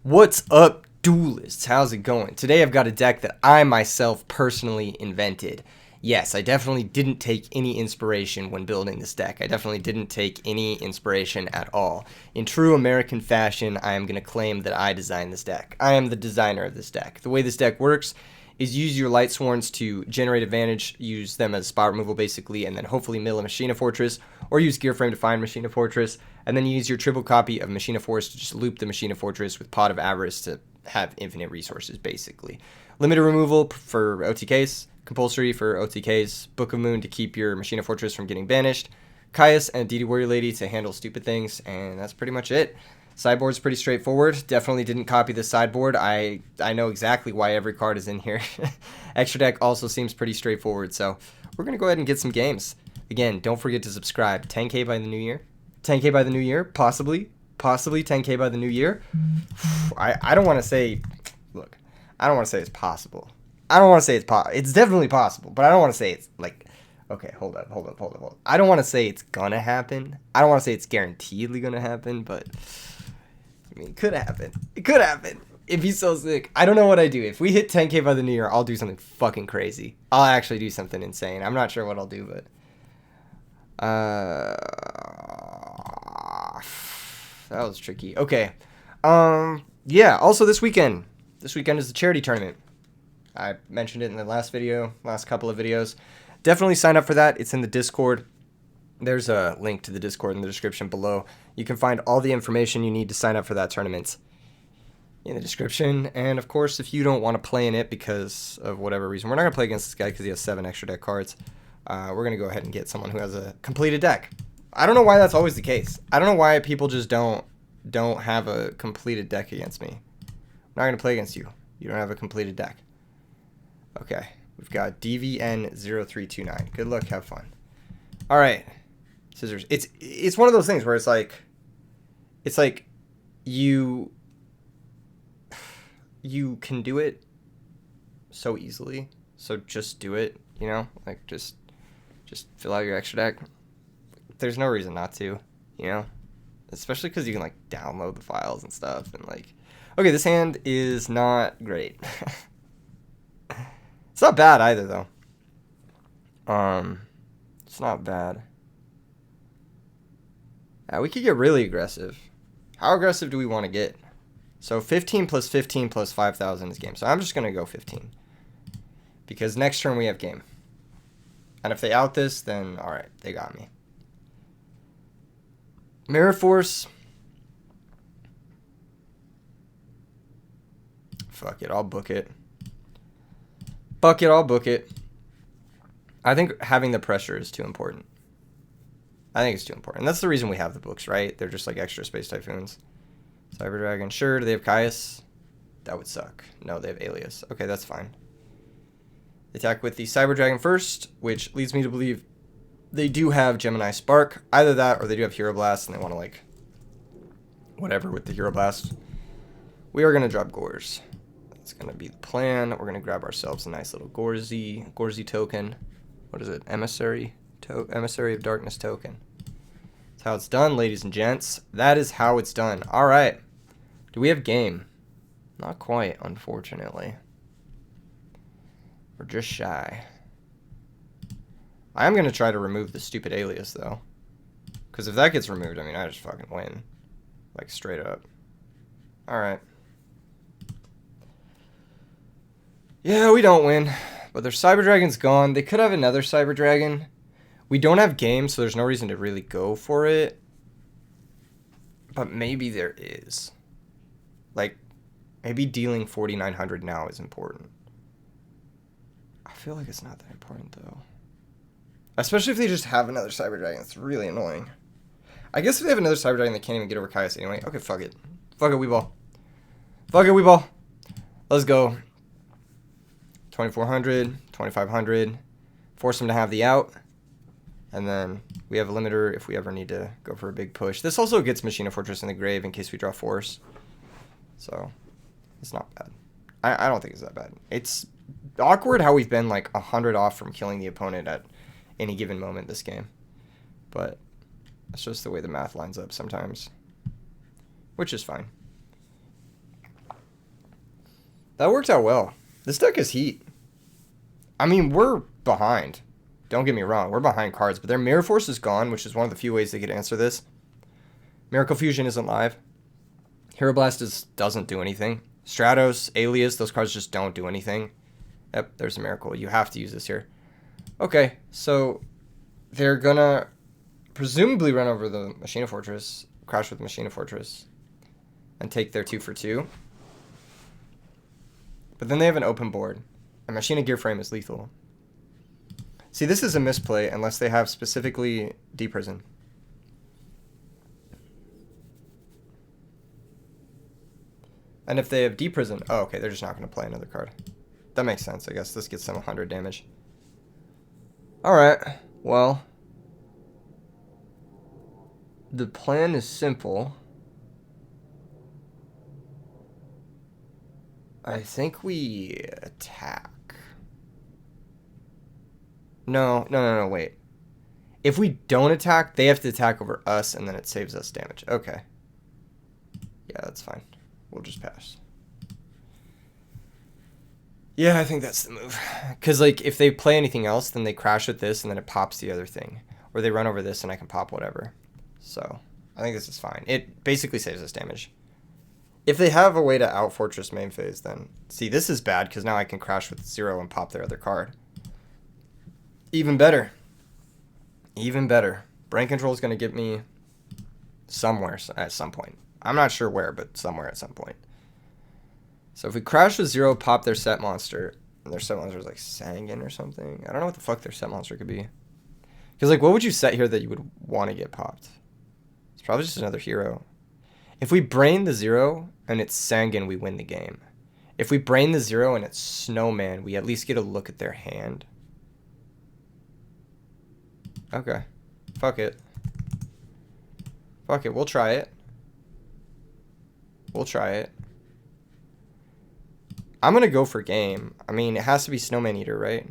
What's up, duelists? How's it going? Today I've got a deck that I myself personally invented. Yes, I definitely didn't take any inspiration when building this deck. I definitely didn't take any inspiration at all. In true American fashion, I am going to claim that I designed this deck. I am the designer of this deck. The way this deck works is use your Light Sworns to generate advantage, use them as spot removal basically, and then hopefully mill a Machina Fortress, or use Gear Frame to find Machina Fortress, and then use your triple copy of Machina Force to just loop the Machina Fortress with Pot of Avarice to have infinite resources basically. Limited removal for OTKs, compulsory for OTKs, Book of Moon to keep your Machina Fortress from getting banished, Caius and DD Warrior Lady to handle stupid things, and that's pretty much it. Sideboard's pretty straightforward. Definitely didn't copy the sideboard. I know exactly why every card is in here. Extra deck also seems pretty straightforward, so we're going to go ahead and get some games. Again, don't forget to subscribe. 10K by the new year. 10K by the new year, possibly 10K by the new year. I don't want to say, look, I don't want to say it's possible. I don't want to say it's definitely possible, but I don't want to say it's like, okay, hold up. I don't want to say it's gonna happen. I don't want to say it's guaranteedly gonna happen, but I mean, it could happen. It could happen. It'd be so sick. I don't know what I do. If we hit 10K by the new year, I'll do something fucking crazy. I'll actually do something insane. I'm not sure what I'll do, but that was tricky. Okay. Yeah, also this weekend is the charity tournament. I mentioned it in the last couple of videos. Definitely sign up for that. It's in the Discord. There's a link to the Discord in the description below. You can find all the information you need to sign up for that tournament in the description. And of course, if you don't want to play in it because of whatever reason, we're not going to play against this guy because he has 7 extra deck cards. We're going to go ahead and get someone who has a completed deck. I don't know why that's always the case. I don't know why people just don't have a completed deck against me. I'm not going to play against you. You don't have a completed deck. Okay. We've got DVN0329. Good luck. Have fun. All right. Scissors. It's one of those things where it's like you can do it so easily. So just do it, you know? Like just fill out your extra deck. There's no reason not to, you know? Especially because you can like download the files and stuff and like, okay, this hand is not great. It's not bad either though. It's not bad. We could get really aggressive. How aggressive do we want to get? So 15 plus 15 plus 5,000 is game. So I'm just going to go 15. Because next turn we have game. And if they out this, then alright, they got me. Mirror Force. Fuck it, I'll book it. I'll book it. I think having the pressure is too important. I think it's too important. That's the reason we have the books, right? They're just like extra Space Typhoons. Cyber Dragon. Sure, do they have Caius? That would suck. No, they have Alias. Okay, that's fine. Attack with the Cyber Dragon first, which leads me to believe they do have Gemini Spark. Either that or they do have Hero Blast and they want to like whatever with the Hero Blast. We are going to drop Gores. That's going to be the plan. We're going to grab ourselves a nice little Gorzy token. What is it? Emissary of Darkness token. That's how it's done, ladies and gents. That is how it's done. All right. Do we have game? Not quite, unfortunately. We're just shy. I am going to try to remove the stupid Alias, though. Because if that gets removed, I mean, I just fucking win. Like, straight up. All right. Yeah, we don't win. But their Cyber Dragon's gone. They could have another Cyber Dragon. We don't have game, so there's no reason to really go for it. But maybe there is. Like, maybe dealing 4,900 now is important. I feel like it's not that important, though. Especially if they just have another Cyber Dragon. It's really annoying. I guess if they have another Cyber Dragon, they can't even get over Caius anyway. Okay, fuck it. Fuck it, we ball. Fuck it, we ball. Let's go. 2,400, 2,500. Force them to have the out. And then we have a limiter if we ever need to go for a big push. This also gets Machina Fortress in the grave in case we draw Force. So, it's not bad. I don't think it's that bad. It's awkward how we've been like 100 off from killing the opponent at any given moment this game. But that's just the way the math lines up sometimes. Which is fine. That worked out well. This deck is heat. I mean, we're behind. Don't get me wrong. We're behind cards, but their Mirror Force is gone, which is one of the few ways they could answer this. Miracle Fusion isn't live. Hero Blast doesn't do anything. Stratos, Alias, those cards just don't do anything. Yep, there's a Miracle. You have to use this here. Okay, so they're gonna presumably run over the Machina Fortress, crash with Machina Fortress, and take their 2 for 2. But then they have an open board. And Machina Gear Frame is lethal. See, this is a misplay unless they have specifically D-Prison. And if they have D-Prison... Oh, okay, they're just not going to play another card. That makes sense, I guess. This gets them 100 damage. Alright, well... The plan is simple. I think we attack. No, wait. If we don't attack, they have to attack over us, and then it saves us damage. Okay. Yeah, that's fine. We'll just pass. Yeah, I think that's the move. Because, like, if they play anything else, then they crash with this, and then it pops the other thing. Or they run over this, and I can pop whatever. So, I think this is fine. It basically saves us damage. If they have a way to out-fortress main phase, then... See, this is bad, because now I can crash with 0 and pop their other card. Even better. Even better. Brain control is going to get me somewhere at some point. I'm not sure where, but somewhere at some point. So if we crash with 0, pop their set monster, and their set monster is like Sangan or something. I don't know what the fuck their set monster could be. Because, like, what would you set here that you would want to get popped? It's probably just another hero. If we brain the 0 and it's Sangan, we win the game. If we brain the 0 and it's Snowman, we at least get a look at their hand. Okay. Fuck it. Fuck it. We'll try it. We'll try it. I'm going to go for game. I mean, it has to be Snowman Eater, right?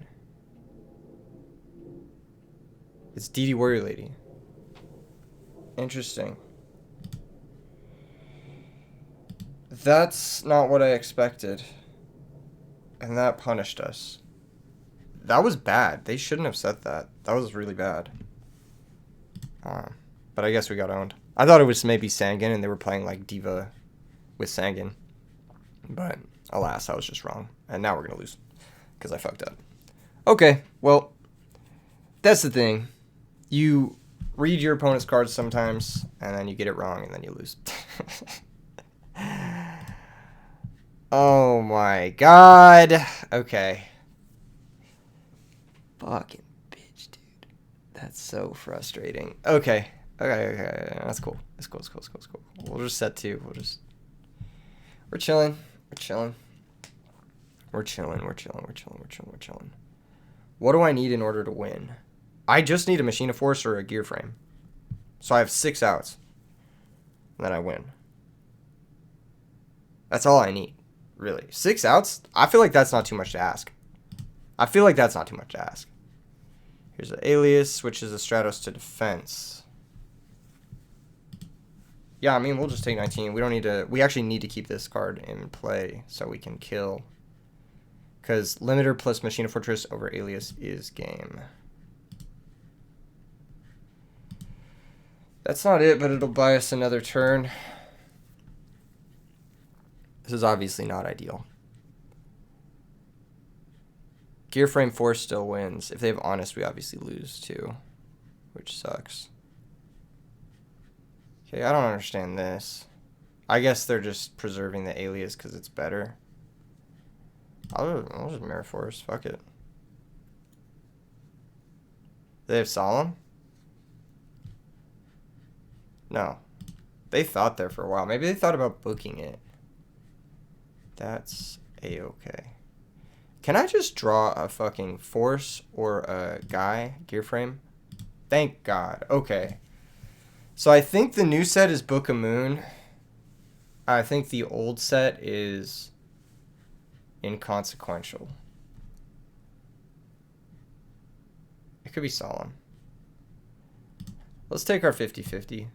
It's DD Warrior Lady. Interesting. That's not what I expected. And that punished us. That was bad. They shouldn't have said that. That was really bad. But I guess we got owned. I thought it was maybe Sangan and they were playing like Diva with Sangan. But alas, I was just wrong. And now we're going to lose because I fucked up. Okay, well, that's the thing. You read your opponent's cards sometimes and then you get it wrong and then you lose. Oh my god. Okay. Fucking bitch, dude. That's so frustrating. Okay. Okay. That's cool. It's cool. We'll just set 2. We're chilling. We're chilling. What do I need in order to win? I just need a Machina Force or a Gear Frame. So I have 6 outs. And then I win. That's all I need. Really. 6 outs? I feel like that's not too much to ask. Here's an Alias, switches the Stratos to defense. Yeah, I mean, we'll just take 19. We don't need to... We actually need to keep this card in play so we can kill. Because Limiter plus Machina Fortress over Alias is game. That's not it, but it'll buy us another turn. This is obviously not ideal. Gear Frame Force still wins. If they have Honest, we obviously lose too, which sucks. Okay, I don't understand this. I guess they're just preserving the Alias because it's better. I'll just Mirror Force. Fuck it. They have Solemn? No. They thought there for a while. Maybe they thought about booking it. That's a-okay. Can I just draw a fucking Force or a guy Gear Frame? Thank God. Okay. So I think the new set is Book of Moon. I think the old set is inconsequential. It could be Solemn. Let's take our 50-50.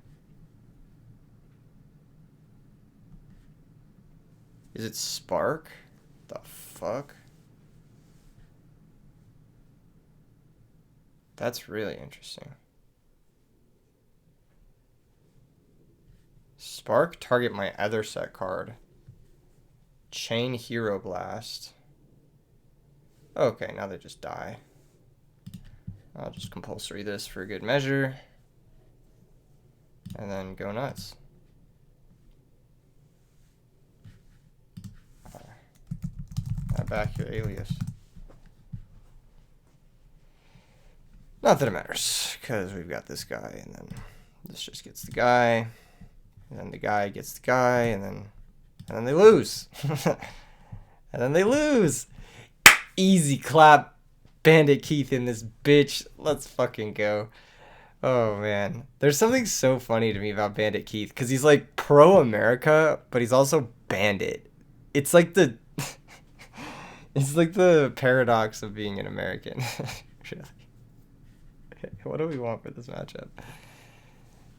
Is it Spark? The fuck? That's really interesting. Spark, target my other set card. Chain Hero Blast. Okay, now they just die. I'll just compulsory this for good measure. And then go nuts. Add back your alias. Not that it matters, because we've got this guy, and then this just gets the guy, and then the guy gets the guy, and then they lose. And then they lose. Easy clap. Bandit Keith in this bitch. Let's fucking go. Oh, man. There's something so funny to me about Bandit Keith, because he's like pro-America, but he's also bandit. It's like the... it's like the paradox of being an American. Really. What do we want for this matchup?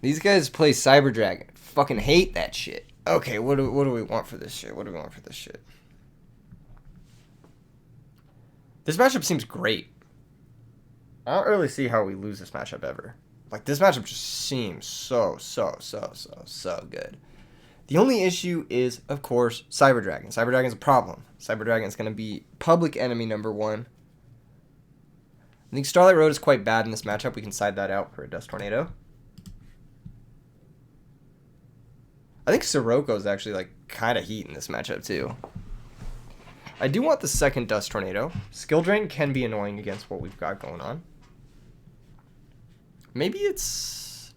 These guys play Cyber Dragon. Fucking hate that shit. Okay, what do we want for this shit? What do we want for this shit? This matchup seems great. I don't really see how we lose this matchup ever. Like, this matchup just seems so good. The only issue is, of course, Cyber Dragon. Cyber Dragon's a problem. Cyber Dragon's going to be public enemy number 1. I think Starlight Road is quite bad in this matchup. We can side that out for a Dust Tornado. I think Sirocco is actually, like, kind of heat in this matchup, too. I do want the second Dust Tornado. Skill Drain can be annoying against what we've got going on. Maybe it's...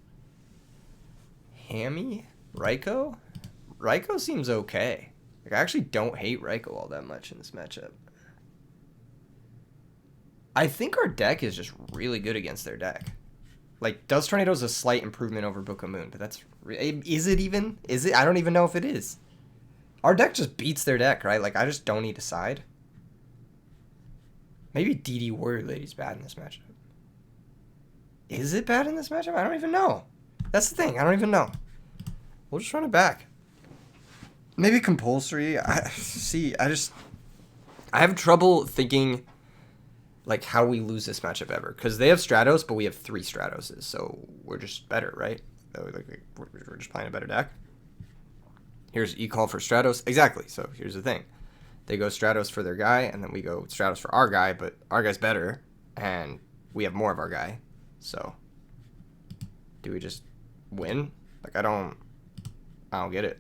Hammy? Raikou? Raikou seems okay. Like, I actually don't hate Raikou all that much in this matchup. I think our deck is just really good against their deck. Like, Dust Tornado is a slight improvement over Book of Moon, but that's... Is it even? Is it? I don't even know if it is. Our deck just beats their deck, right? Like, I just don't need to side. Maybe DD Warrior Lady's bad in this matchup. Is it bad in this matchup? I don't even know. That's the thing. I don't even know. We'll just run it back. Maybe compulsory. I have trouble thinking... like, how we lose this matchup ever. Because they have Stratos, but we have 3 Stratoses. So we're just better, right? We're just playing a better deck. Here's E-Call for Stratos. Exactly. So here's the thing. They go Stratos for their guy, and then we go Stratos for our guy. But our guy's better, and we have more of our guy. So do we just win? Like, I don't get it.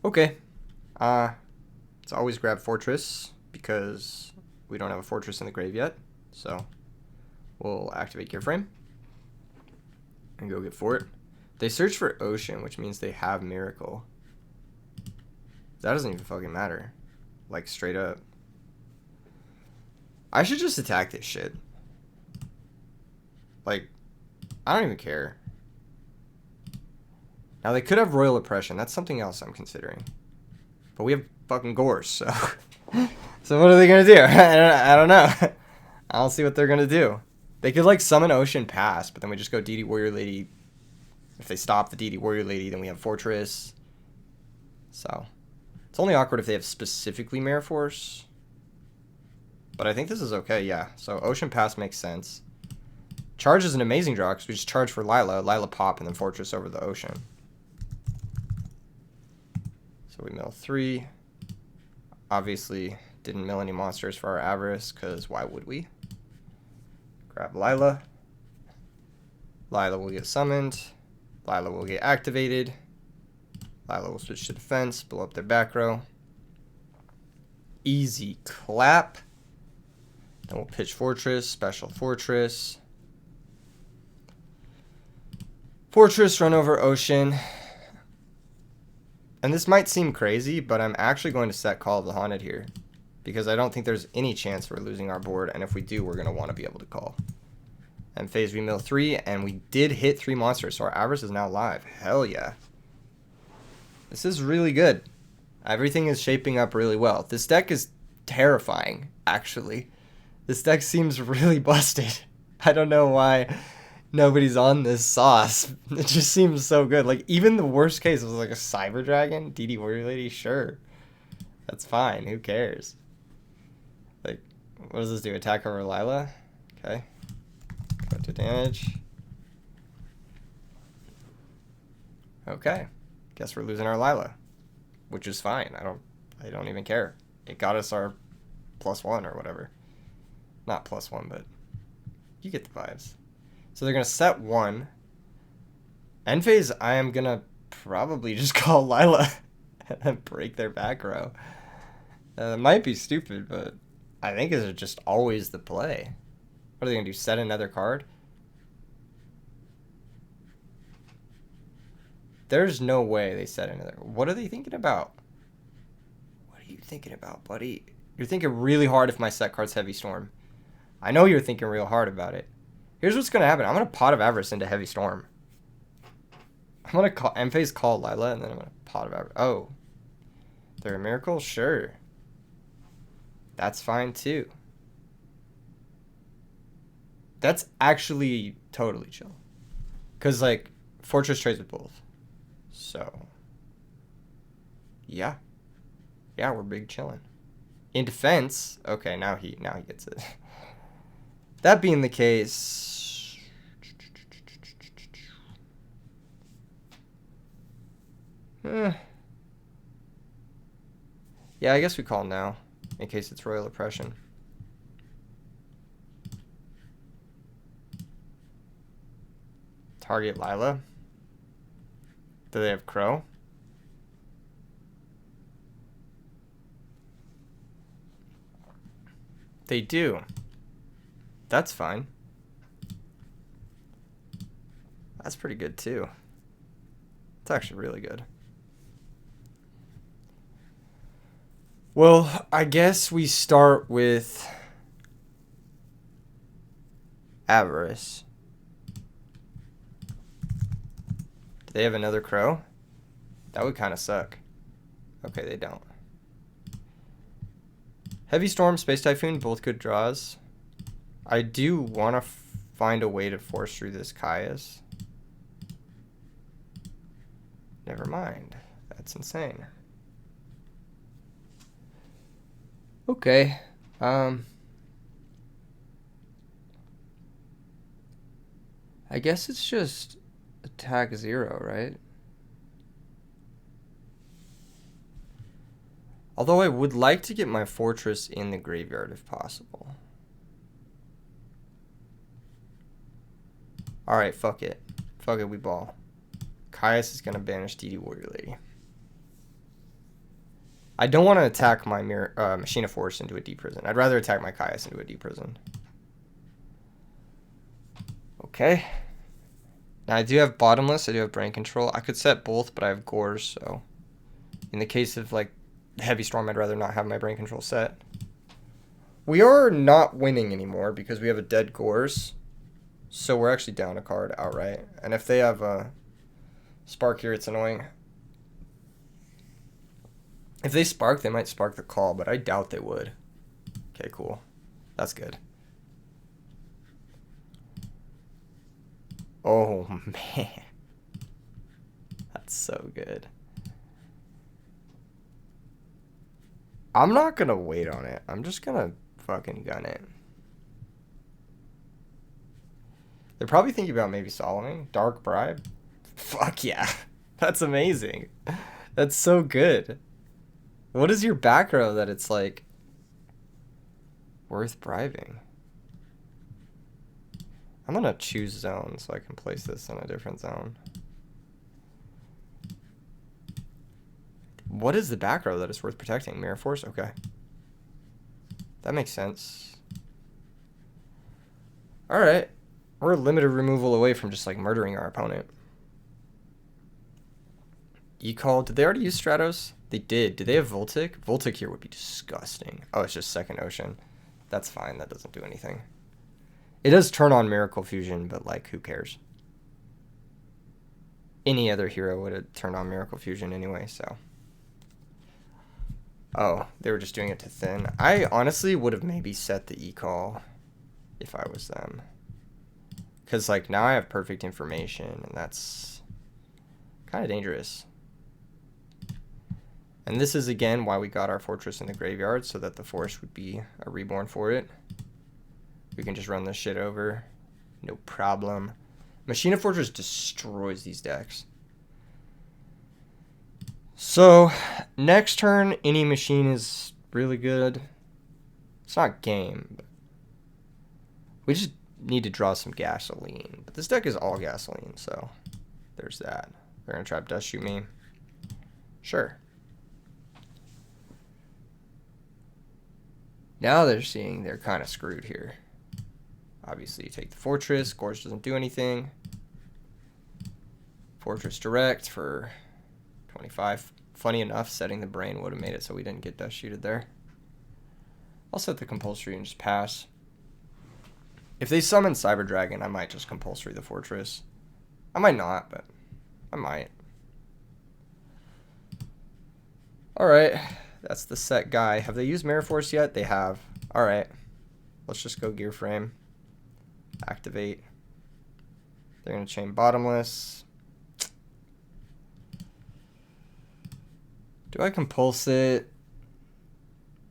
Okay. Let's always grab Fortress, because... we don't have a Fortress in the grave yet, so we'll activate Gear Frame and go get for it. They search for Ocean, which means they have Miracle. That doesn't even fucking matter. Like, straight up. I should just attack this shit. Like, I don't even care. Now, they could have Royal Oppression. That's something else I'm considering. But we have fucking Gorse, so... So what are they going to do? I don't know. I don't see what they're going to do. They could, like, summon Ocean Pass, but then we just go DD Warrior Lady. If they stop the DD Warrior Lady, then we have Fortress. So, it's only awkward if they have specifically Mirror Force. But I think this is okay, yeah. So, Ocean Pass makes sense. Charge is an amazing draw, because we just charge for Lila pop, and then Fortress over the Ocean. So, we mill 3. Obviously, didn't mill any monsters for our Avarice, because why would we? Grab Lila. Lila will get summoned. Lila will get activated. Lila will switch to defense, blow up their back row. Easy clap. Then we'll pitch Fortress, special Fortress. Fortress, run over Ocean. And this might seem crazy, but I'm actually going to set Call of the Haunted here, because I don't think there's any chance we're losing our board, and if we do, we're going to want to be able to call. And phase we mill 3, and we did hit 3 monsters, so our Avarice is now live. Hell yeah. This is really good. Everything is shaping up really well. This deck is terrifying, actually. This deck seems really busted. I don't know why nobody's on this sauce. It just seems so good. Like, even the worst case was like a Cyber Dragon, DD Warrior Lady, sure. That's fine. Who cares? Like, what does this do? Attack over Lila? Okay. Cut to damage. Okay. Guess we're losing our Lila. Which is fine. I don't even care. It got us our +1 or whatever. Not +1, but you get the vibes. So they're gonna set 1. End phase, I am gonna probably just call Lila and then break their back row. It might be stupid, but I think it's just always the play. What are they gonna do? Set another card? There's no way they set another. What are they thinking about? What are you thinking about, buddy? You're thinking really hard if my set card's Heavy Storm. I know you're thinking real hard about it. Here's what's gonna happen. I'm gonna Pot of Avarice into Heavy Storm. I'm gonna call end phase, call Lila, and then I'm gonna Pot of Avarice. Oh, they're a miracle? Sure. That's fine too. That's actually totally chill. Cause like Fortress trades with both. So yeah. Yeah, we're big chilling. In defense, okay, now he gets it. That being the case, yeah, I guess we call now, in case it's Royal Oppression. Target Lila. Do they have Crow? They do. That's fine. That's pretty good too. It's actually really good. Well, I guess we start with Avarice. Do they have another Crow? That would kind of suck. Okay, they don't. Heavy Storm, Space Typhoon, both good draws. I do want to find a way to force through this Caius. Never mind. That's insane. Okay. I guess it's just attack 0, right? Although I would like to get my fortress in the graveyard if possible. Alright, fuck it. Fuck it, we ball. Caius is going to banish DD Warrior Lady. I don't want to attack my Machina Force into a D prison. I'd rather attack my Caius into a D prison. Okay. Now I do have Bottomless. I do have Brain Control. I could set both, but I have Gores, so... In the case of, like, Heavy Storm, I'd rather not have my Brain Control set. We are not winning anymore because we have a dead Gores. So we're actually down a card outright. And if they have a Spark here, it's annoying. If they Spark, they might Spark the call, but I doubt they would. Okay, cool. That's good. Oh, man. That's so good. I'm not going to wait on it. I'm just going to fucking gun it. They're probably thinking about maybe Solomon. Dark Bribe. Fuck yeah. That's amazing. That's so good. What is your back row that it's like worth bribing? I'm going to choose zone so I can place this in a different zone. What is the back row that is worth protecting? Mirror Force? Okay. That makes sense. Alright. We're a limited removal away from just like murdering our opponent. E-Call. Did they already use Stratos? They did. Do they have Voltic? Voltic here would be disgusting. Oh, it's just Second Ocean. That's fine. That doesn't do anything. It does turn on Miracle Fusion, but like, who cares? Any other hero would have turned on Miracle Fusion anyway, so. Oh, they were just doing it to thin. I honestly would have maybe set the E-Call if I was them. Because, like, now I have perfect information, and that's kind of dangerous. And this is, again, why we got our fortress in the graveyard, so that the forest would be a reborn for it. We can just run this shit over. No problem. Machina Fortress destroys these decks. So, next turn, any machine is really good. It's not game. But we just need to draw some gasoline. But this deck is all gasoline, so there's that. They're going to trap Dust Shoot me. Sure. Now they're seeing they're kind of screwed here. Obviously, you take the Fortress. Gorge doesn't do anything. Fortress Direct for 25. Funny enough, setting the Brain would have made it so we didn't get Dust Shooted there. I'll set the Compulsory and just pass. If they summon Cyber Dragon, I might just Compulsory the Fortress. I might not, but I might. Alright, that's the set guy. Have they used Mirror Force yet? They have. Alright, let's just go Gear Frame. Activate. They're going to chain Bottomless. Do I Compulse it?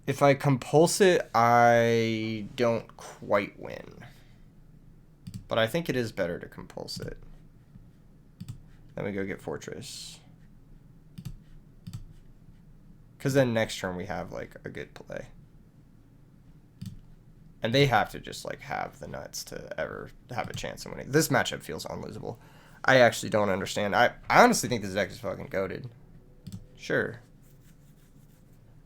If I Compulse it, I don't quite win. But I think it is better to Compulse it. Then we go get Fortress. Because then next turn we have, like, a good play. And they have to just, like, have the nuts to ever have a chance of winning. This matchup feels unlosable. I actually don't understand. I honestly think this deck is fucking goated. Sure.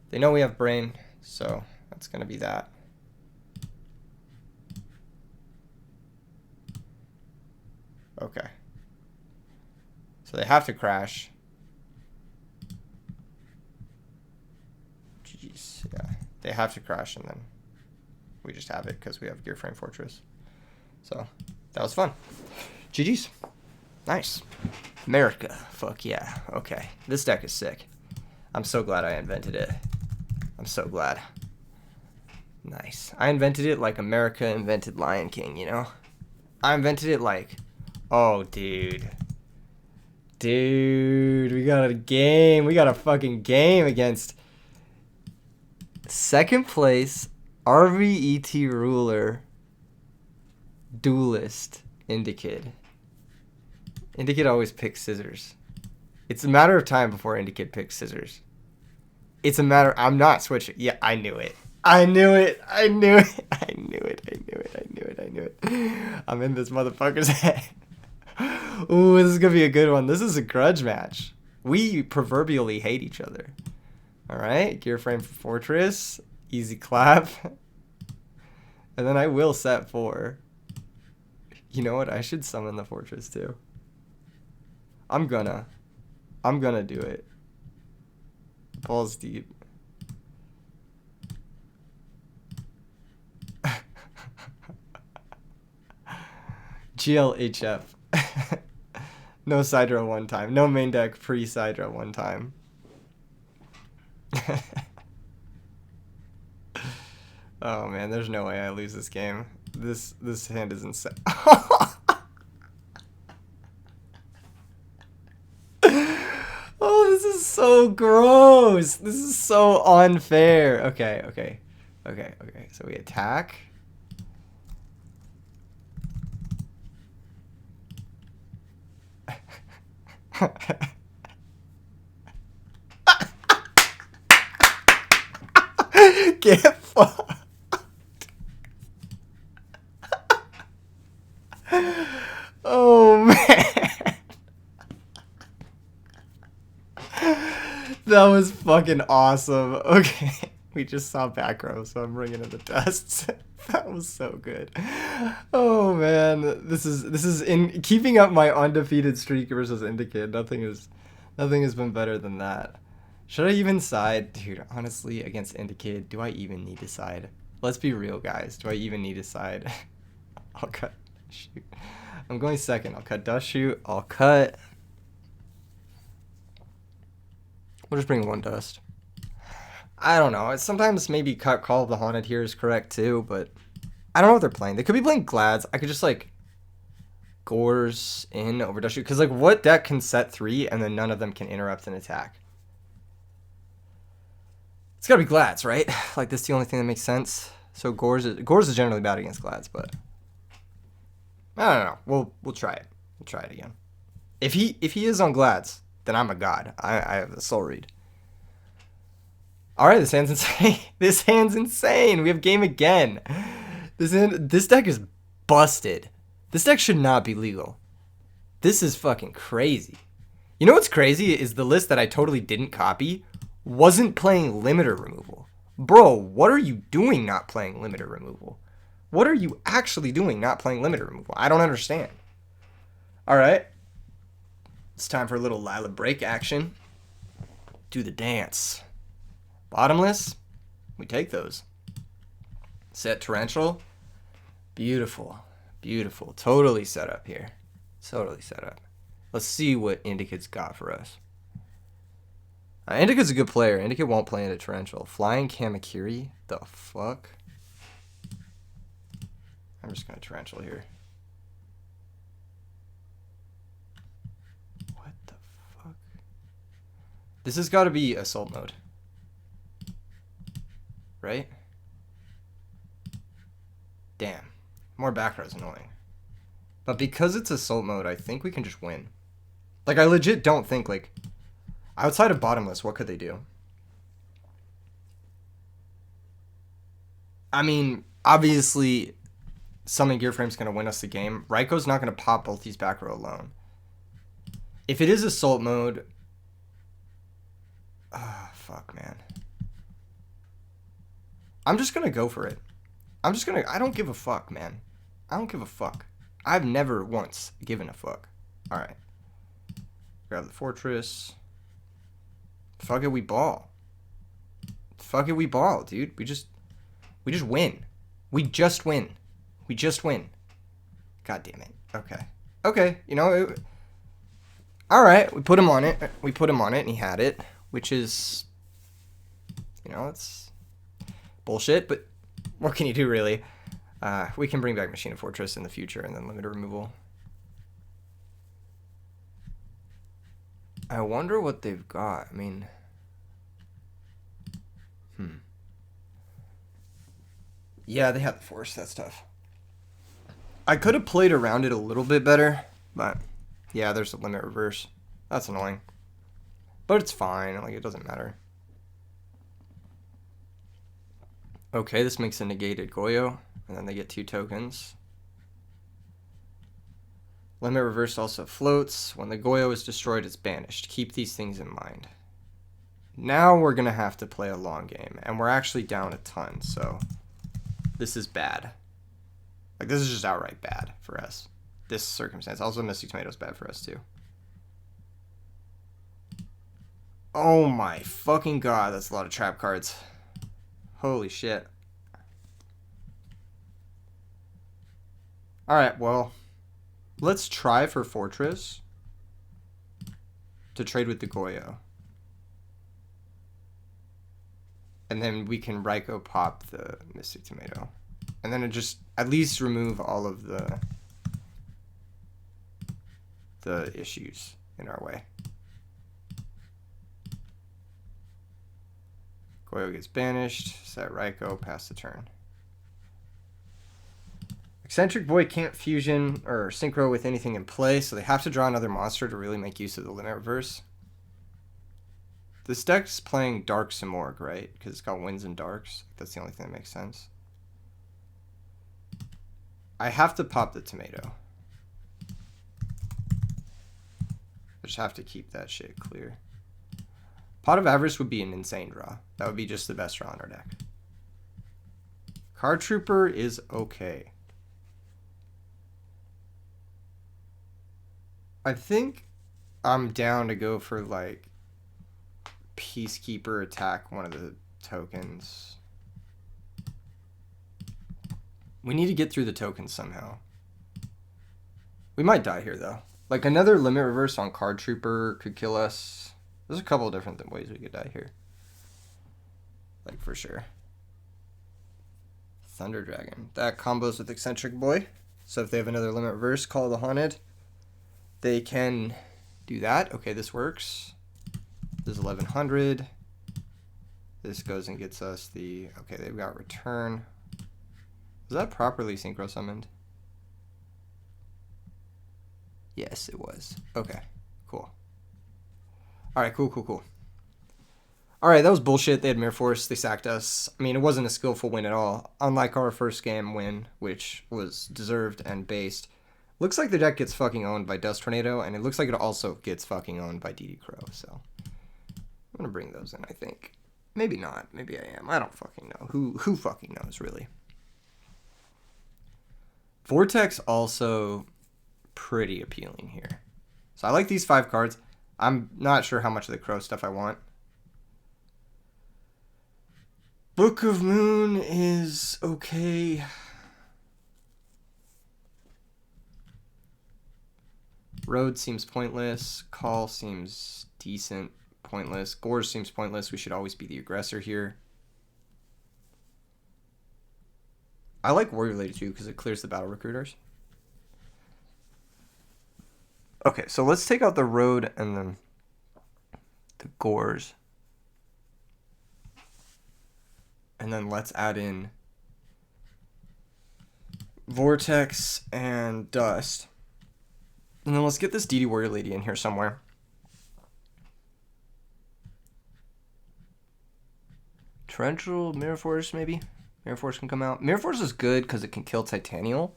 They know we have Brain, so that's going to be that. Okay. So they have to crash. Jeez, yeah. They have to crash, and then we just have it because we have Gear Frame Fortress. So that was fun. GG's. Nice. America. Fuck yeah. Okay. This deck is sick. I'm so glad I invented it. I'm so glad. Nice. I invented it like America invented Lion King, you know? I invented it like, oh, dude. Dude, we got a game. We got a fucking game against second place RVET ruler duelist Indicid. Indicid always picks scissors. It's a matter of time before Indicid picks scissors. It's a matter... I'm not switching. Yeah, I knew it. I knew it. I knew it. I knew it. I knew it. I knew it. I knew it. I'm in this motherfucker's head. Ooh, this is going to be a good one. This is a grudge match. We proverbially hate each other. All right. Gear Frame for Fortress. Easy clap. And then I will set 4. You know what? I should summon the Fortress too. I'm gonna do it. Balls deep. GLHF. No Sidra one time. No main deck pre-Sidra one time. Oh man, there's no way I lose this game. This hand is insane. Oh, this is so gross. This is so unfair. Okay. So we attack. Get fucked. Oh man. That was fucking awesome. Okay. We just saw back row, so I'm bringing in the dust. That was so good. Oh man, this is in keeping up my undefeated streak versus Indicid. Nothing has been better than that. Should I even side? Dude, honestly, against Indicid, do I even need to side? Let's be real, guys. Do I even need to side? I'll cut. Shoot. I'm going second. I'll cut Dust Shoot. I'll cut. We'll just bring 1 dust. I don't know. Sometimes maybe cut Call of the Haunted here is correct too, but I don't know what they're playing. They could be playing Glads. I could just like Gores in over Dust Shoot. Because like what deck can set 3 and then none of them can interrupt an attack? It's gotta be Glads, right? Like, this is the only thing that makes sense. So Gores is generally bad against Glads, but I don't know. We'll try it. We'll try it again. If he is on Glads, then I'm a god. I have the soul read. All right, this hand's insane. This hand's insane. We have game again. This deck is busted. This deck should not be legal. This is fucking crazy. You know what's crazy is the list that I totally didn't copy wasn't playing limiter removal. Bro, what are you doing not playing limiter removal? What are you actually doing not playing limiter removal? I don't understand. All right. It's time for a little Lila break action. Do the dance. Bottomless, we take those. Set torrential. Beautiful. Beautiful. Totally set up here. Totally set up. Let's see what Indica's got for us. Indica's a good player. Indica won't play into torrential. Flying Kamakiri? The fuck? I'm just going to torrential here. What the fuck? This has got to be assault mode. Right? Damn. More back row is annoying. But because it's assault mode, I think we can just win. Like, I legit don't think, like, outside of bottomless, what could they do? I mean, obviously, Summon Gear Frame's going to win us the game. Raiko's not going to pop both these back row alone. If it is assault mode... Ah, fuck, man. I'm just going to go for it. I'm just going to... I don't give a fuck, man. I don't give a fuck. I've never once given a fuck. Alright. Grab the fortress. Fuck it, we ball. Fuck it, we ball, dude. We just win. We just win. We just win. God damn it. Okay. Okay, you know... Alright, we put him on it. We put him on it, and he had it. Which is... You know, it's... bullshit, but what can you do, really? We can bring back Machina Fortress in the future and then limiter removal. I wonder what they've got. I mean... Yeah, they have the force. That's tough. I could have played around it a little bit better, but... Yeah, there's a limit reverse. That's annoying. But it's fine. Like, it doesn't matter. Okay, this makes a negated Goyo, and then they get 2 tokens. Limit reverse also floats. When the Goyo is destroyed, it's banished. Keep these things in mind. Now we're going to have to play a long game, and we're actually down a ton, so this is bad. Like, this is just outright bad for us. This circumstance. Also, Mystic Tomato's bad for us, too. Oh my fucking god, that's a lot of trap cards. Holy shit. Alright, well, let's try for Fortress to trade with the Goyo. And then we can Raiko pop the Mystic Tomato. And then it just at least remove all of the issues in our way. Goyo gets banished. Set Raiko, pass the turn. Eccentric Boy can't fusion or synchro with anything in play, so they have to draw another monster to really make use of the limit reverse. This deck's playing Dark Simorgh, right? Because it's got Winds and Darks. That's the only thing that makes sense. I have to pop the tomato. I just have to keep that shit clear. Pot of Avarice would be an insane draw. That would be just the best draw on our deck. Card Trooper is okay. I think I'm down to go for, like, Peacekeeper, attack one of the tokens. We need to get through the tokens somehow. We might die here, though. Like, another limit reverse on Card Trooper could kill us. There's a couple of different ways we could die here. Like, for sure. Thunder Dragon. That combos with Eccentric Boy. So if they have another limit reverse, Call of the Haunted, they can do that. Okay, this works. This is 1100. This goes and gets us the... Okay, they've got return. Was that properly synchro summoned? Yes, it was. Okay, cool. Alright, cool. Alright, that was bullshit. They had Mirror Force. They sacked us. I mean, it wasn't a skillful win at all. Unlike our first game win, which was deserved and based. Looks like the deck gets fucking owned by Dust Tornado, and it looks like it also gets fucking owned by DD Crow, so... I'm gonna bring those in, I think. Maybe not. Maybe I am. I don't fucking know. Who fucking knows, really? Vortex also pretty appealing here. So I like these 5 cards. I'm not sure how much of the Crow stuff I want. Book of Moon is okay. Road seems pointless. Call seems decent. Pointless. Gorge seems pointless. We should always be the aggressor here. I like Warrior Lady too because it clears the battle recruiters. Okay, so let's take out the Road and then the Gorge. And then let's add in Vortex and Dust. And then let's get this DD Warrior Lady in here somewhere. Torrential Mirror Force, maybe? Mirror Force can come out. Mirror Force is good because it can kill Titanial,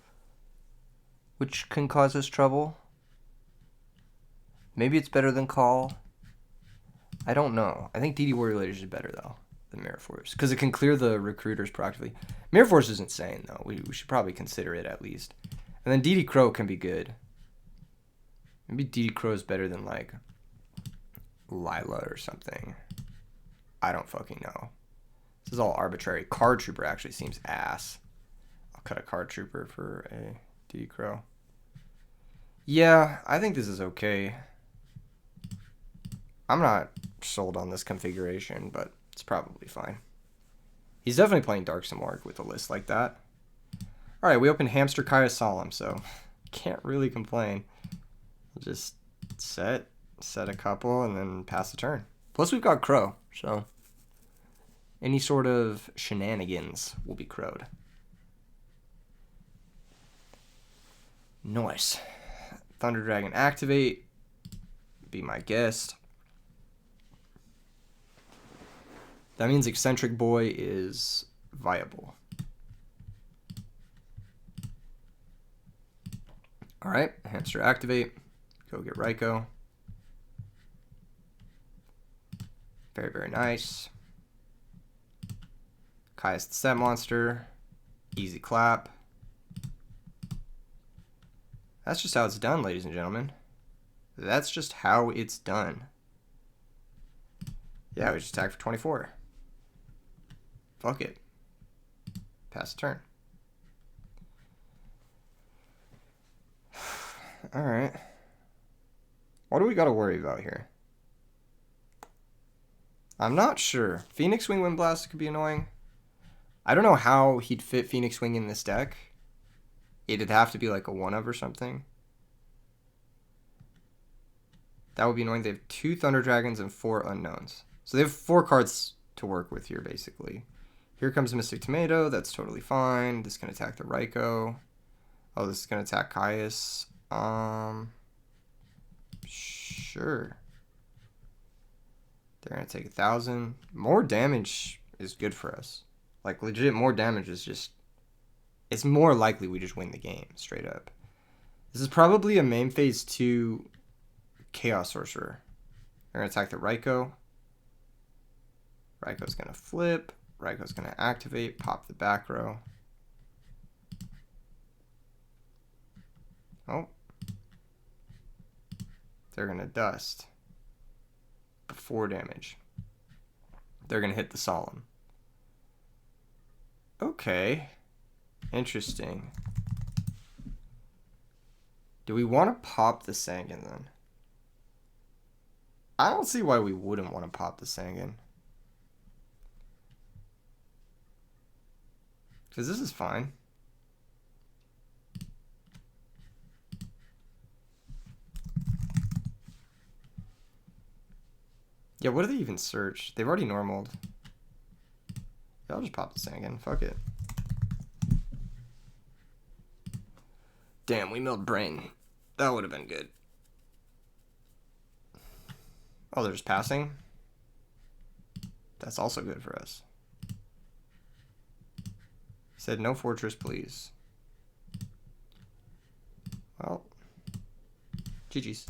which can cause us trouble. Maybe it's better than Call. I don't know. I think DD Warrior Lady is better, though, than Mirror Force because it can clear the recruiters proactively. Mirror Force is insane, though. We should probably consider it at least. And then DD Crow can be good. Maybe DD Crow is better than, like, Lila or something. I don't fucking know. This is all arbitrary. Card Trooper actually seems ass. I'll cut a Card Trooper for a DD Crow. Yeah, I think this is okay. I'm not sold on this configuration, but it's probably fine. He's definitely playing Dark Simorgh with a list like that. Alright, we opened Hamster Kaya Solemn, so can't really complain. We'll just set a couple, and then pass the turn. Plus we've got Crow, so... any sort of shenanigans will be crowed. Nice. Thunder Dragon activate. Be my guest. That means Eccentric Boy is viable. Alright, Hamster activate. Go get Raikou. Very, very nice. Kai's the set monster. Easy clap. That's just how it's done, ladies and gentlemen. That's just how it's done. Yeah, we just attack for 24. Fuck it. Pass the turn. Alright. What do we gotta worry about here? I'm not sure. Phoenix Wing Wind Blast could be annoying. I don't know how he'd fit Phoenix Wing in this deck. It'd have to be like a 1-of or something. That would be annoying. They have 2 Thunder Dragons and 4 Unknowns. So they have 4 cards to work with here, basically. Here comes Mystic Tomato. That's totally fine. This can attack the Raikou. Oh, this is going to attack Caius. Sure. They're going to take 1,000. More damage is good for us. Like, legit, more damage is just... it's more likely we just win the game, straight up. This is probably a main phase 2 Chaos Sorcerer. They're going to attack the Raikou. Raikou's going to flip. Raikou's going to activate, pop the back row. Oh. They're going to Dust. 4 damage. They're going to hit the Solemn. Okay. Interesting. Do we want to pop the Sangan then? I don't see why we wouldn't want to pop the Sangan. Because this is fine. Yeah, what do they even search? They've already normaled. I'll just pop this thing again. Fuck it. Damn, we milled brain. That would have been good. Oh, they're just passing? That's also good for us. Said no fortress, please. Well, GG's.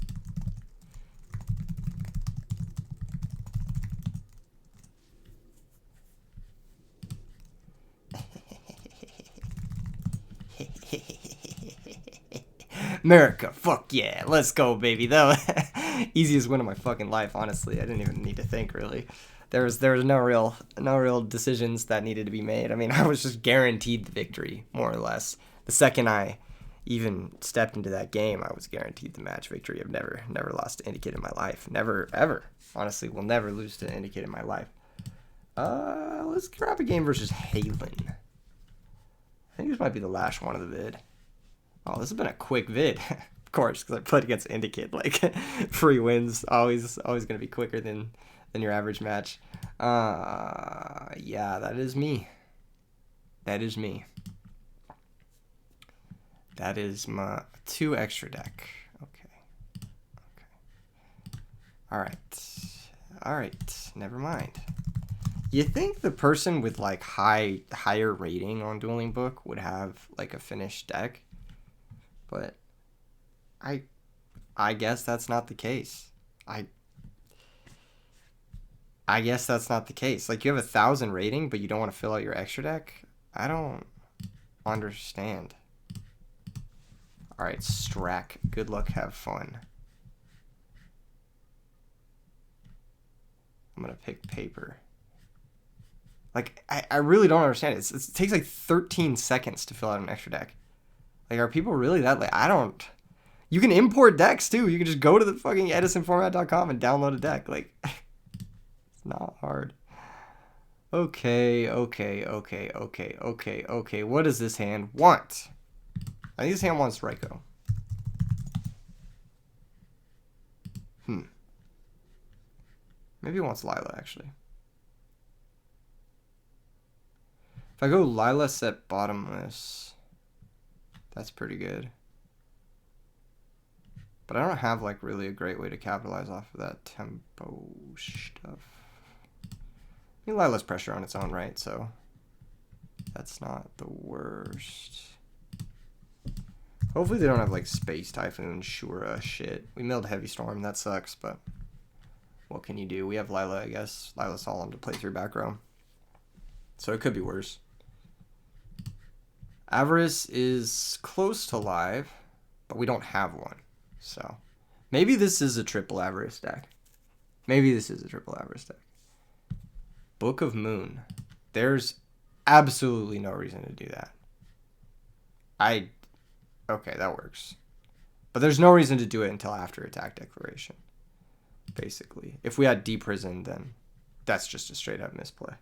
America, fuck yeah, let's go, baby. That was easiest win of my fucking life, honestly. I didn't even need to think, really. There was no real decisions that needed to be made. I mean, I was just guaranteed the victory, more or less. The second I even stepped into that game, I was guaranteed the match victory. I've never lost to Indicate in my life. Never, ever. Honestly, will never lose to Indicate in my life. Let's grab a game versus Halen. I think this might be the last one of the vid. Oh, this has been a quick vid. Of course, because I played against Indicate. Like, free wins, always going to be quicker than your average match. Yeah, that is me. That is me. That is my 2 extra deck. Okay. Alright. Never mind. You think the person with, like, higher rating on Dueling Book would have, like, a finished deck? But I guess that's not the case. I guess that's not the case. Like, you have 1,000 rating, but you don't want to fill out your extra deck? I don't understand. Alright, Strack. Good luck, have fun. I'm gonna pick paper. Like, I really don't understand it. It takes like 13 seconds to fill out an extra deck. Like, are people really that late? I don't... You can import decks, too. You can just go to the fucking edisonformat.com and download a deck. Like, it's not hard. Okay. What does this hand want? I think this hand wants Raikou. Maybe it wants Lila, actually. If I go Lila, set bottomless, that's pretty good. But I don't have, like, really a great way to capitalize off of that tempo stuff. I mean, Lila's pressure on its own right, so that's not the worst. Hopefully they don't have, like, Space Typhoon, Shura shit. We milled Heavy Storm, that sucks, but what can you do? We have Lila, I guess. Lila Solemn to play through back row. So it could be worse. Avarice is close to live, but we don't have one. So maybe this is a triple Avarice deck. Book of Moon. There's absolutely no reason to do that. Okay, that works. But there's no reason to do it until after attack declaration. Basically. If we had Deep Prison, then that's just a straight up misplay.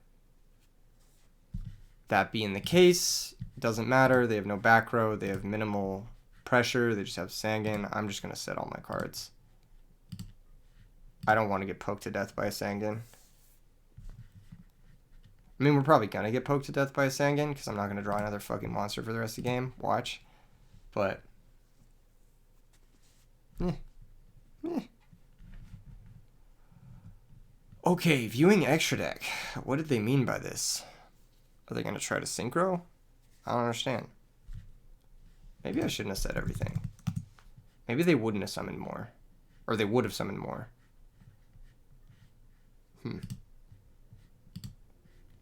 That being the case, it doesn't matter. They have no back row. They have minimal pressure. They just have Sangan. I'm just going to set all my cards. I don't want to get poked to death by a Sangan. I mean, we're probably going to get poked to death by a Sangan because I'm not going to draw another fucking monster for the rest of the game. Watch. But... Okay, viewing extra deck. What did they mean by this? Are they going to try to synchro? I don't understand. Maybe I shouldn't have said everything. Maybe they wouldn't have summoned more. Or they would have summoned more.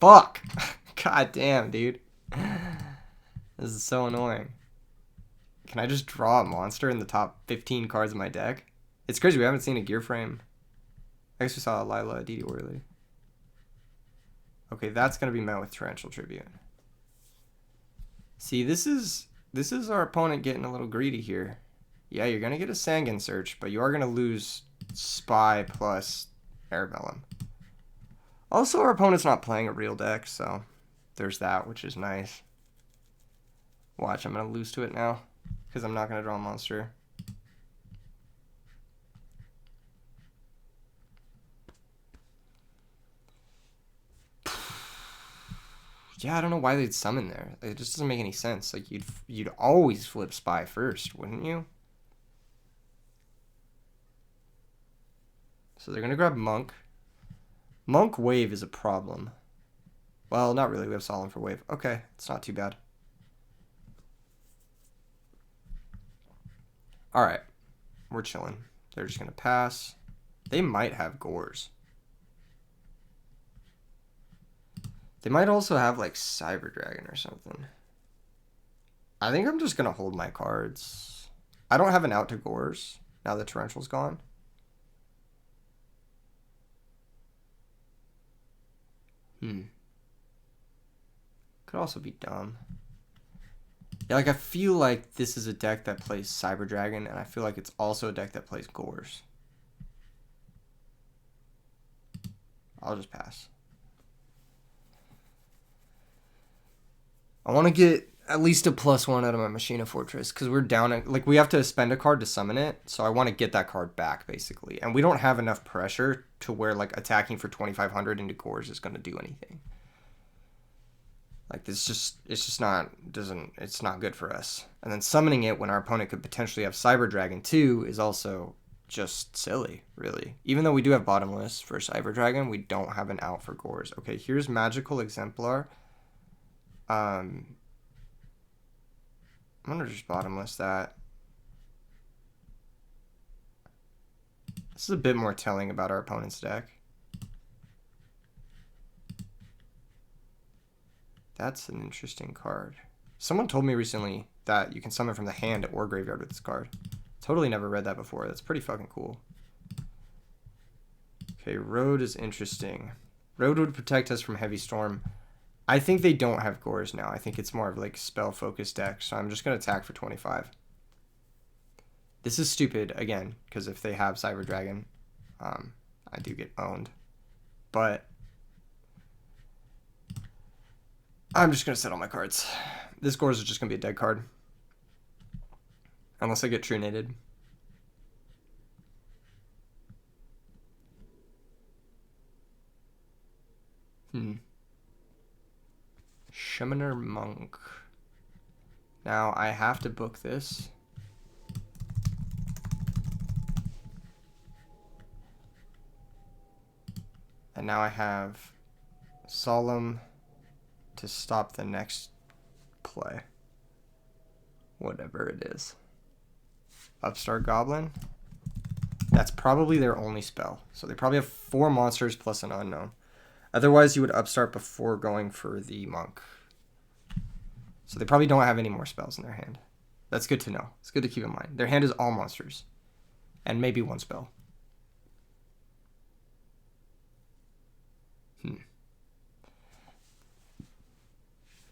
Fuck! God damn, dude. This is so annoying. Can I just draw a monster in the top 15 cards of my deck? It's crazy, we haven't seen a gear frame. I guess we saw a Lila DD Worley. Okay, that's going to be met with Torrential Tribute. See, this is our opponent getting a little greedy here. Yeah, you're going to get a Sangan Search, but you are going to lose Spy plus Arabellum. Also, our opponent's not playing a real deck, so there's that, which is nice. Watch, I'm going to lose to it now, because I'm not going to draw a monster. Yeah, I don't know why they'd summon there. It just doesn't make any sense. Like, you'd always flip Spy first, wouldn't you? So they're going to grab Monk. Monk Wave is a problem. Well, not really. We have Solemn for Wave. Okay, it's not too bad. Alright. We're chilling. They're just going to pass. They might have Gores. They might also have, like, Cyber Dragon or something. I think I'm just going to hold my cards. I don't have an out to Gores now that Torrential's gone. Could also be dumb. Yeah, like, I feel like this is a deck that plays Cyber Dragon, and I feel like it's also a deck that plays Gores. I'll just pass. I want to get at least a +1 out of my Machina Fortress, because we're down at, like, we have to spend a card to summon it, so I want to get that card back, basically. And we don't have enough pressure to where, like, attacking for 2,500 into Gores is going to do anything. Like, it's not good for us. And then summoning it when our opponent could potentially have Cyber Dragon too is also just silly, really. Even though we do have Bottomless for Cyber Dragon, we don't have an out for Gores. Okay, here's Magical Exemplar. I'm gonna just Bottomless that. This is a bit more telling about our opponent's deck. That's an interesting card. Someone told me recently that you can summon from the hand or graveyard with this card. Totally never read that before. That's pretty fucking cool. Okay, Road is interesting. Road would protect us from Heavy Storm. I think they don't have Gores now. I think it's more of like spell-focused deck, so I'm just going to attack for 25. This is stupid, again, because if they have Cyber Dragon, I do get owned. But I'm just going to set all my cards. This Gores is just going to be a dead card. Unless I get True-Nated. Summoner Monk. Now, I have to book this. And now I have Solemn to stop the next play. Whatever it is. Upstart Goblin. That's probably their only spell. So they probably have 4 monsters plus an unknown. Otherwise, you would upstart before going for the Monk. So they probably don't have any more spells in their hand. That's good to know. It's good to keep in mind. Their hand is all monsters. And maybe 1 spell.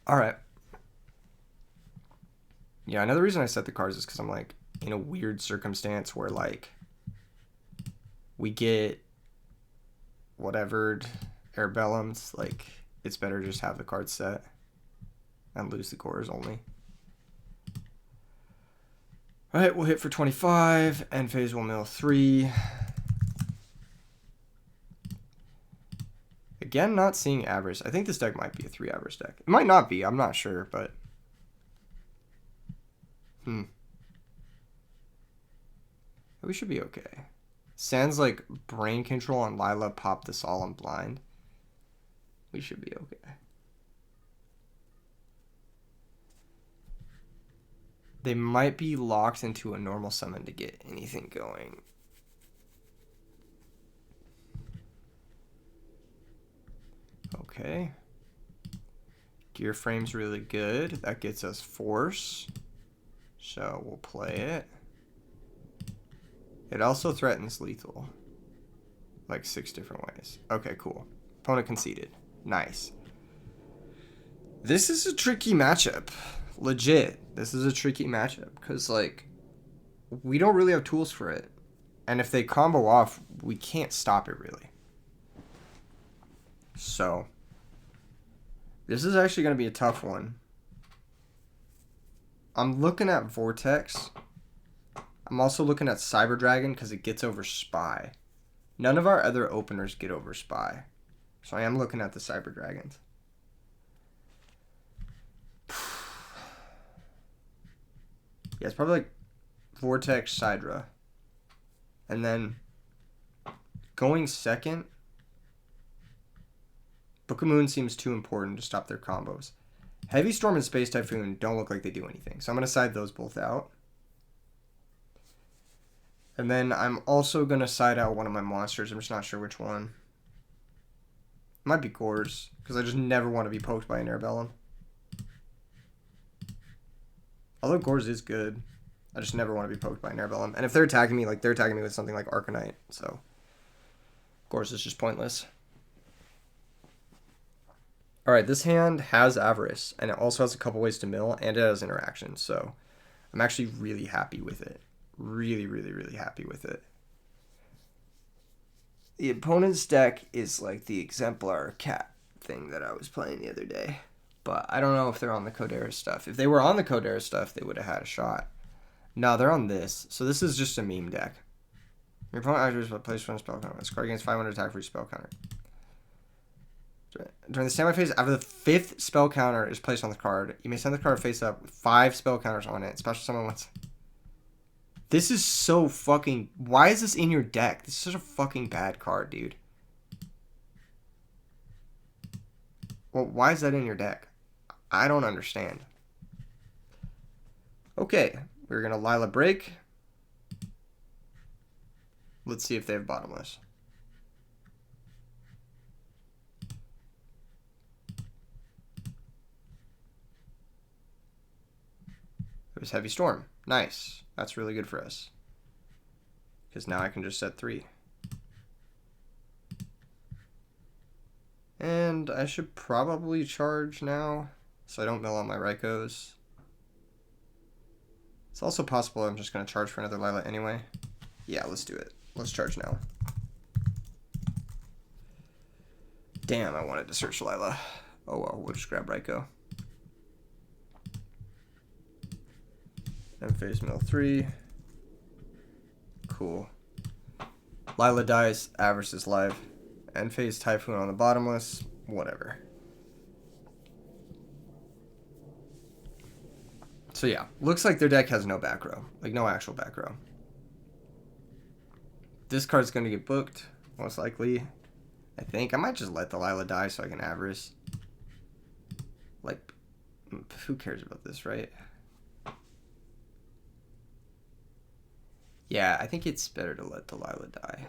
Alright. Yeah, another reason I set the cards is because I'm, like, in a weird circumstance where, like, we get whatever Airbellums. Like, it's better just have the cards set and lose the Gores only. Alright, we'll hit for 25. End phase will mill 3. Again, not seeing Avarice. I think this deck might be a 3 Avarice deck. It might not be. I'm not sure, but... We should be okay. Sans, like, Brain Control on Lila pop the Solemn Blind. We should be okay. They might be locked into a normal summon to get anything going. Okay. Gear Frame's really good. That gets us Force. So we'll play it. It also threatens lethal. Like 6 different ways. Okay, cool. Opponent conceded. Nice. This is a tricky matchup. Legit. This is a tricky matchup. Because, like, we don't really have tools for it. And if they combo off, we can't stop it, really. So, this is actually going to be a tough one. I'm looking at Vortex. I'm also looking at Cyber Dragon because it gets over Spy. None of our other openers get over Spy. So I am looking at the Cyber Dragons. Yeah, it's probably like Vortex, Sidra. And then going second, Book of Moon seems too important to stop their combos. Heavy Storm and Space Typhoon don't look like they do anything. So I'm going to side those both out. And then I'm also going to side out one of my monsters. I'm just not sure which one. It might be Gores, because I just never want to be poked by an Airbellum. Although Gores is good, I just never want to be poked by an Airbellum. And if they're attacking me, like they're attacking me with something like Arcanite, so Gores is just pointless. Alright, this hand has Avarice, and it also has a couple ways to mill, and it has interaction, so I'm actually really happy with it. Really, really, really happy with it. The opponent's deck is like the exemplar cat thing that I was playing the other day. But I don't know if they're on the Codera stuff. If they were on the Codera stuff, they would have had a shot. No, they're on this. So this is just a meme deck. Your opponent activates plays one spell counter. This card gains 500 attack for each spell counter. During the standby phase, after the 5th spell counter is placed on the card, you may send the card face up with 5 spell counters on it. Especially someone wants... This is so fucking... Why is this in your deck? This is such a fucking bad card, dude. Well, why is that in your deck? I don't understand. Okay, we're going to Lila break. Let's see if they have bottomless. It was Heavy Storm. Nice. That's really good for us. Because now I can just set 3. And I should probably charge now, so I don't mill on my Raikos. It's also possible I'm just going to charge for another Lila anyway. Yeah, let's do it. Let's charge now. Damn, I wanted to search Lila. Oh well, we'll just grab Raikou. End phase mill 3. Cool. Lila dies, Avarice is live. End phase Typhoon on the bottomless. Whatever. So yeah, looks like their deck has no back row. Like no actual back row. This card's going to get booked, most likely. I think. I might just let the Lila die so I can Avarice. Like, who cares about this, right? Yeah, I think it's better to let the Lila die.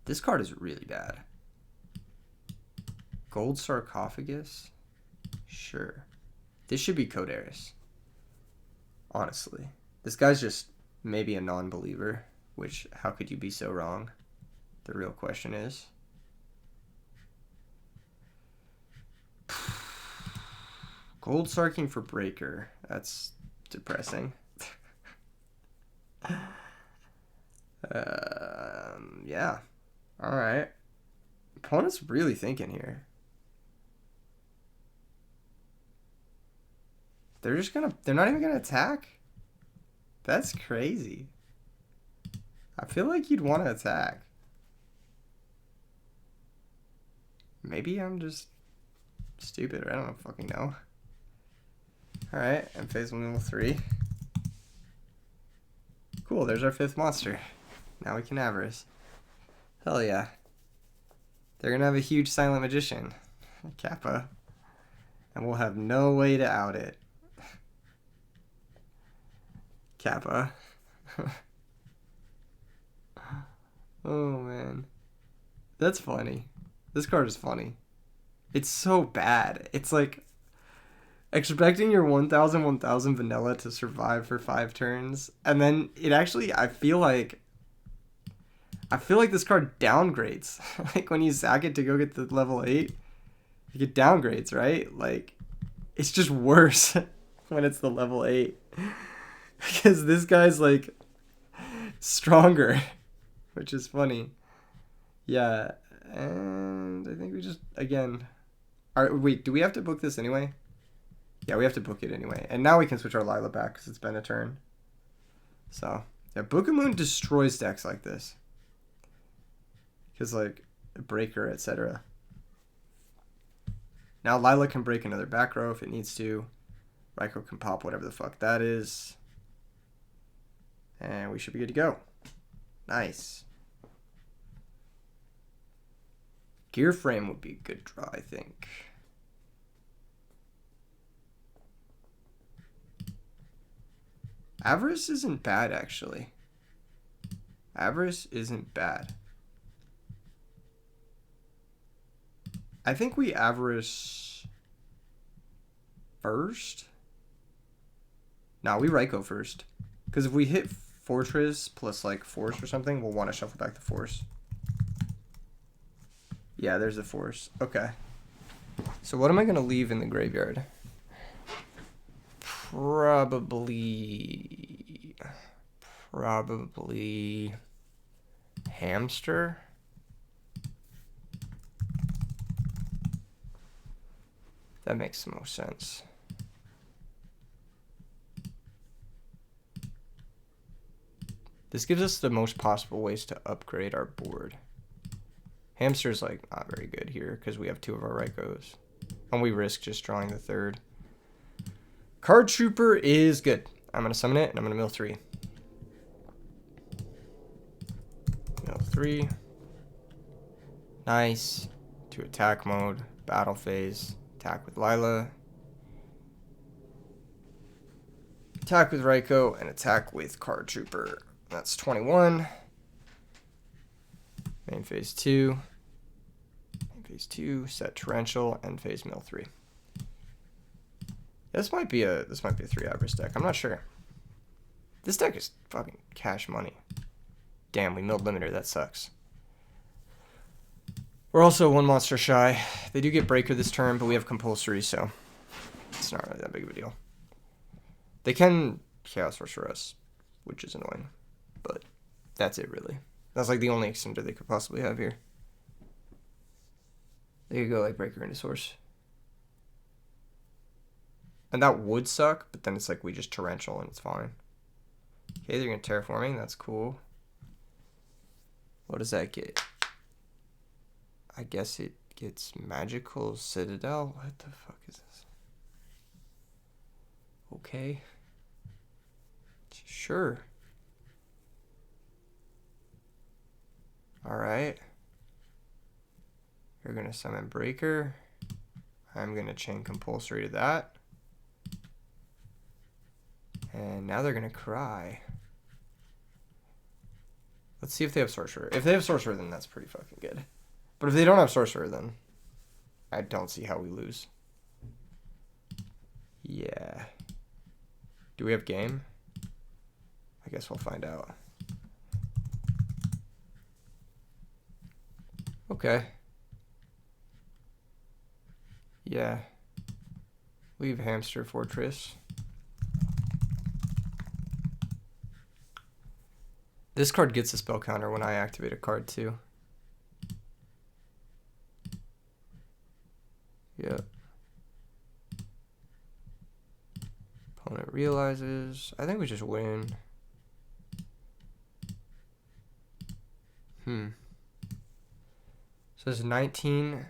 This card is really bad. Gold Sarcophagus? Sure. This should be Coderis. Honestly. This guy's just maybe a non-believer, which, how could you be so wrong? The real question is. Gold Sarking for Breaker. That's depressing. Yeah. Alright. Opponent's really thinking here. They're not even gonna attack? That's crazy. I feel like you'd want to attack. Maybe I'm just stupid, or I don't fucking know. Alright, and phase mill 3. Cool, there's our 5th monster. Now we can Avarice. Hell yeah. They're gonna have a huge Silent Magician. Kappa. And we'll have no way to out it. Kappa. Oh man. That's funny. This card is funny. It's so bad. It's like expecting your 1000 vanilla to survive for 5 turns, and then it actually, I feel like this card downgrades. Like when you sack it to go get the level 8, you get downgrades, right? Like it's just worse when it's the level 8. Because this guy's like stronger, which is funny. Yeah, and I think we just, again, wait, do we have to book this anyway? Yeah, we have to book it anyway. And now we can switch our Lila back because it's been a turn. So, yeah, Book of Moon destroys decks like this. Because, like, Breaker, etc. Now Lila can break another back row if it needs to. Raikou can pop whatever the fuck that is. And we should be good to go. Nice. Gear Frame would be a good draw, I think. Avarice isn't bad, actually. Avarice isn't bad. I think we Avarice first. No, we Raikou first. Because if we hit Fortress plus like Force or something, we'll want to shuffle back the Force. Yeah, there's the Force. Okay. So what am I going to leave in the graveyard? Probably Hamster. That makes the most sense. This gives us the most possible ways to upgrade our board. Hamster's like not very good here because we have two of our Raikous. And we risk just drawing the third. Card Trooper is good. I'm going to summon it and I'm going to mill 3. Mill 3. Nice. To attack mode. Battle phase. Attack with Lila. Attack with Raikou and attack with Card Trooper. That's 21. Main phase 2. Main phase 2. Set Torrential. End phase mill 3. This might be a 3 Avarice deck. I'm not sure. This deck is fucking cash money. Damn, we milled Limiter. That sucks. We're also one monster shy. They do get Breaker this turn, but we have Compulsory, so it's not really that big of a deal. They can Chaos Sorcerer us, which is annoying, but that's it really. That's like the only extender they could possibly have here. They could go like Breaker into Source. And that would suck, but then it's like we just Torrential and it's fine. Okay, they're going to Terraforming. That's cool. What does that get? I guess it gets Magical Citadel. What the fuck is this? Okay. Sure. Alright. You're going to summon Breaker. I'm going to chain Compulsory to that. And now they're going to cry. Let's see if they have Sorcerer. If they have Sorcerer, then that's pretty fucking good. But if they don't have Sorcerer, then I don't see how we lose. Yeah. Do we have game? I guess we'll find out. Okay. Yeah. Leave Hamster Fortress. This card gets a spell counter when I activate a card too. Yep. Opponent realizes. I think we just win. So it's 19.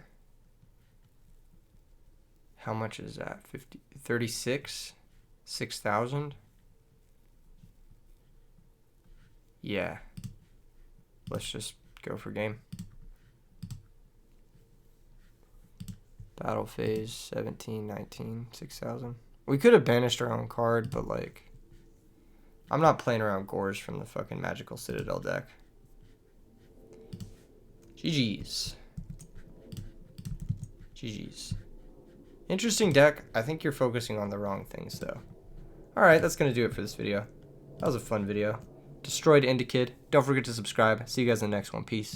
How much is that? 50, 36? 6,000? Yeah. Let's just go for game. Battle phase 17, 19, 6,000. We could have banished our own card, but like, I'm not playing around Gorge from the fucking Magical Citadel deck. GG's. GG's. Interesting deck. I think you're focusing on the wrong things though. Alright, that's going to do it for this video. That was a fun video. Destroyed Indikid. Don't forget to subscribe. See you guys in the next one. Peace.